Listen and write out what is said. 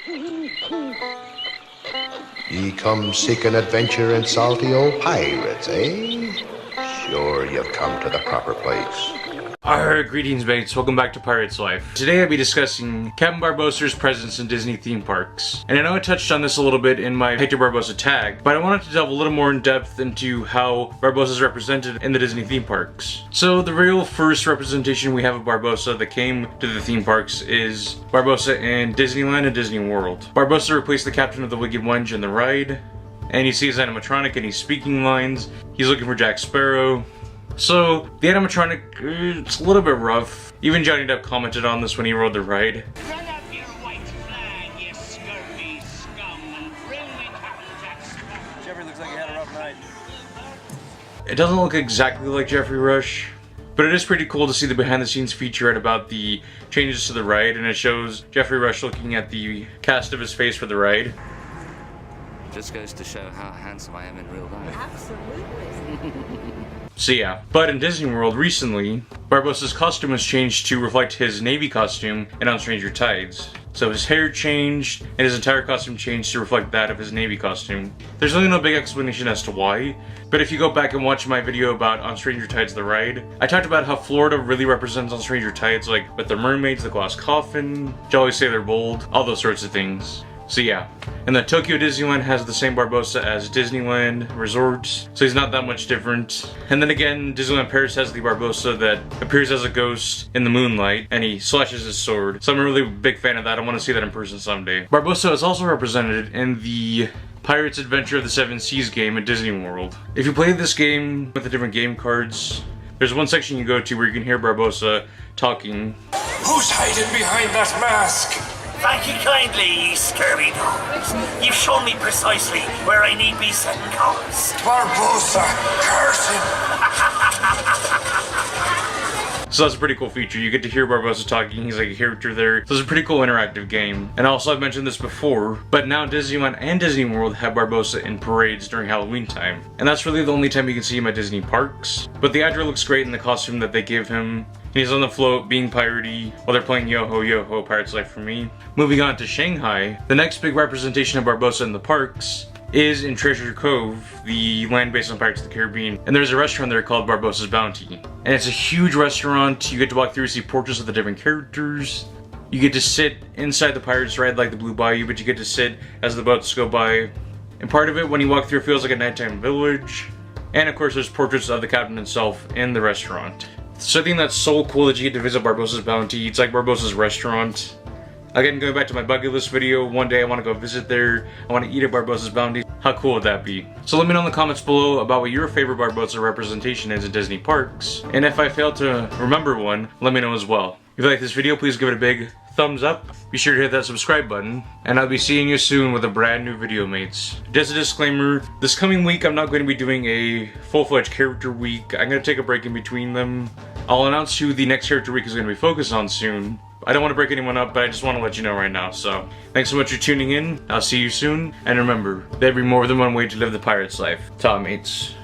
Ye come seeking adventure and salty old pirates, eh? Sure, you've come to the proper place. Alright, greetings mates, welcome back to Pirate's Life. Today I'll be discussing Captain Barbossa's presence in Disney theme parks. And I know I touched on this a little bit in my Hector Barbossa tag, but I wanted to delve a little more in depth into how Barbossa is represented in the Disney theme parks. So the real first representation we have of Barbossa that came to the theme parks is Barbossa in Disneyland and Disney World. Barbossa replaced the captain of the Wicked Wench in the ride, and you see his animatronic and he's speaking lines. He's looking for Jack Sparrow. So, the animatronic, it's a little bit rough. Even Johnny Depp commented on this when he rode the ride. Run up your white flag, you scurvy scum, and bring me Captain Jack Sparrow. Jeffrey looks like he had a rough night. It doesn't look exactly like Jeffrey Rush, but it is pretty cool to see the behind-the-scenes featurette about the changes to the ride, and it shows Jeffrey Rush looking at the cast of his face for the ride. Just goes to show how handsome I am in real life. Absolutely. So yeah, but in Disney World recently, Barbossa's costume was changed to reflect his Navy costume in On Stranger Tides. So his hair changed, and his entire costume changed to reflect that of his Navy costume. There's really no big explanation as to why, but if you go back and watch my video about On Stranger Tides the ride, I talked about how Florida really represents On Stranger Tides, like with the mermaids, the glass coffin, Jolly Sailor Bold, all those sorts of things. So yeah, and the Tokyo Disneyland has the same Barbossa as Disneyland Resort, so he's not that much different. And then again, Disneyland Paris has the Barbossa that appears as a ghost in the moonlight, and he slashes his sword. So I'm a really big fan of that. I want to see that in person someday. Barbossa is also represented in the Pirates Adventure of the Seven Seas game at Disney World. If you play this game with the different game cards, there's one section you go to where you can hear Barbossa talking. Who's hiding behind that mask? Thank you kindly, ye scurvy dogs. You've shown me precisely where I need be setting course. Barbossa, curse him! So that's a pretty cool feature. You get to hear Barbossa talking, he's like a character there. So it's a pretty cool interactive game. And also I've mentioned this before, but now Disneyland and Disney World have Barbossa in parades during Halloween time. And that's really the only time you can see him at Disney parks. But the actor looks great in the costume that they give him. He's on the float being piratey while they're playing Yo Ho Yo Ho, Pirate's Life for me. Moving on to Shanghai, the next big representation of Barbossa in the parks is in Treasure Cove, the land based on Pirates of the Caribbean. And there's a restaurant there called Barbossa's Bounty. And it's a huge restaurant. You get to walk through, see portraits of the different characters. You get to sit inside the Pirates ride like the Blue Bayou, but you get to sit as the boats go by. And part of it, when you walk through, feels like a nighttime village. And of course, there's portraits of the captain himself in the restaurant. So I think that's so cool that you get to visit Barbossa's Bounty. It's like Barbossa's restaurant. Again, going back to my bucket list video, one day I want to go visit there. I want to eat at Barbossa's Bounty. How cool would that be? So let me know in the comments below about what your favorite Barbossa representation is at Disney parks. And if I fail to remember one, let me know as well. If you like this video, please give it a big thumbs up. Be sure to hit that subscribe button. And I'll be seeing you soon with a brand new video, mates. Just a disclaimer, this coming week I'm not going to be doing a full-fledged character week. I'm going to take a break in between them. I'll announce who the next character week is going to be focused on soon. I don't want to break anyone up, but I just want to let you know right now. So, thanks so much for tuning in. I'll see you soon. And remember, there'll be more than one way to live the pirate's life. Ta, mates.